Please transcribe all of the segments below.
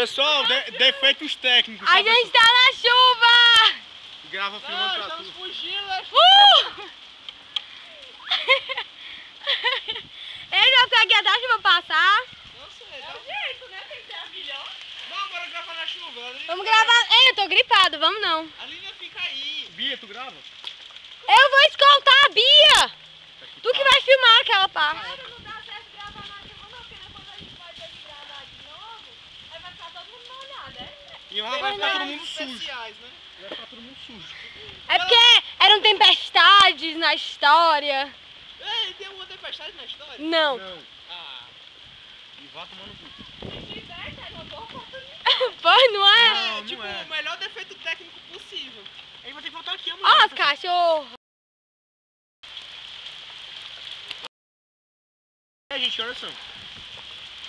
Pessoal, defeitos técnicos. A gente tá na chuva! Grava filmando pra Estamos tudo. fugindo, né? Ele não consegue dar a chuva passar. Não sei, dá um jeito, né? Tem que ter a milhão. Não, bora gravar na chuva. Vamos gravar. Ei, eu tô gripado, vamos não. A linha fica aí. Bia, tu grava? Eu vou escoltar a Bia! Tu que vai filmar aquela parte. Não dá certo gravar na chuva não, porque depois a gente vai ter que gravar de novo, aí vai ficar todo mundo molhado, é? E vai ficar todo mundo sujo. Especiais, né? Vai ficar todo mundo sujo. É porque eram tempestades na história. Ei, tem uma tempestade na história? Não. Não. Ah, E vá tomando cu. Se tiver, é uma boa oportunidade. Pois não é? Não, tipo, não é. o melhor defeito técnico possível. Aí vai ter que voltar aqui, Ó amanhã. as cachorros. É, gente, que horas são?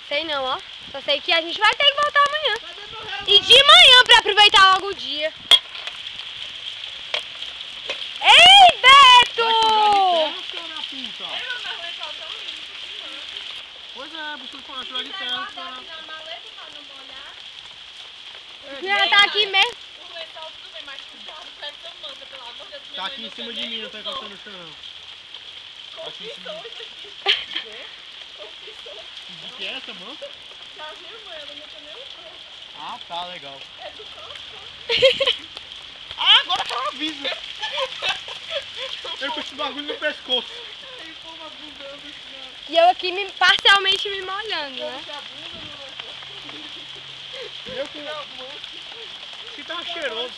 Sei não, ó. Só sei que a gente vai ter que voltar amanhã. Cadê meu relógio? E de manhã pra aproveitar logo o dia. Ei, Beto! Pois é, buscando com a chuva de terra. Guardar aqui na maleta pra não molhar. Já tá aqui mesmo. O lençol tudo bem, mas cuidado com essa manta, pelo amor de Deus. Tá aqui em cima de mim, não tá encostando no chão não. Tá aqui em cima de mim. De que é essa manta? Já viu, mãe? Ela não tem nem um troço. Ah, tá, legal. É do campo. Ah, agora tá um aviso. Eu com esse bagulho no pescoço. Aí o povo abundando assim, E eu aqui parcialmente me molhando, ó. né? Se abunda no negócio. Eu com... Que tá cheiroso.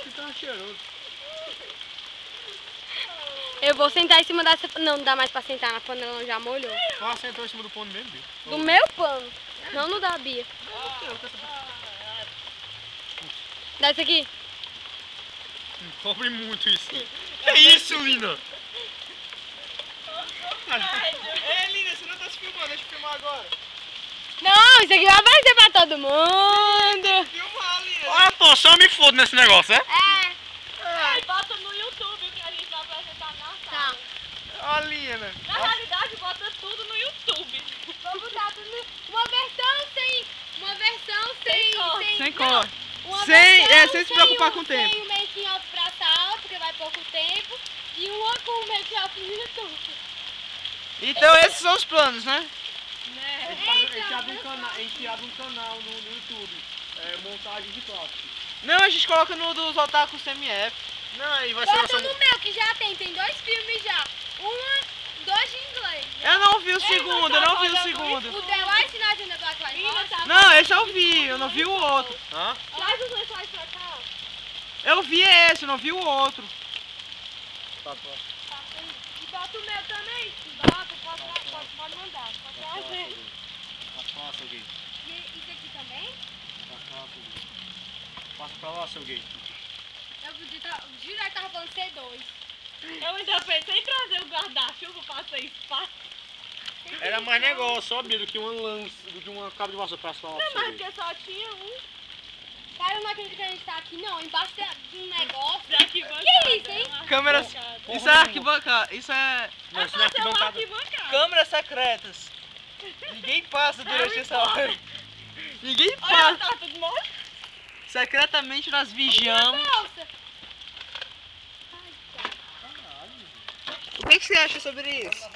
Que tá cheiroso. Eu vou sentar em cima dessa... Não, não dá mais pra sentar na panela, já molhou. Ah, sentou em cima do pano mesmo, Bia? Do meu pano, não no da Bia. Dá isso aqui. Cobre muito isso. Que isso, Lina? Ei, Lina, você não tá se filmando, deixa eu filmar agora. Não, isso aqui vai aparecer pra todo mundo. Filmar, Lina. Ah, pô, só me fodo nesse negócio, é? É. Aí bota no YouTube que a gente vai apresentar na Tá. sala. Ó, Lina. Na realidade, bota tudo no YouTube. Vou botar tudo... Uma versão sem... Sem não, corte. uma Sem- versão é, sem se preocupar com o tempo. Sem o making off pra sala, porque vai pouco tempo. E uma com o making off no YouTube. Então esses são os planos, né? A gente abre um canal no YouTube. Montagem de plástico. Não, a gente coloca no dos otakus CMF. Não, aí vai ser Bota nossa... no meu, que já tem 2 filmes já. Dois de inglês. Eu não vi o segundo, eu não vi o segundo. O The White Knight and the Black White Horse. Não, esse eu vi, eu não vi o outro. Hã? Traz os lençóis pra cá. Eu vi esse, eu não vi o outro. Tá. E bota o meu também. Bota, pode mandar. Pode trazer. Passa, alguém. E isso aqui também? Passa pra lá, seu gay. Eu juro que tava falando C2. Eu ainda pensei em trazer o guarda-chuva pra ser espaço. Era mais negócio, óbvio, do que uma lança, do que uma cabo de vassoura pra só. Não, mas porque só tinha um. Cara, eu não acredito que a gente tá aqui, não. Embaixo de um negócio. De arquibancada. Que isso, hein? Câmeras. Arquibancada. Isso é arquibancada. Isso é. Não, isso É não é pra ser uma arquibancada. arquibancada. Câmeras secretas. Ninguém passa durante essa hora. Ninguém Olha, passa. tá tudo morto. Secretamente nós vigiamos. Nossa. O que você acha sobre isso?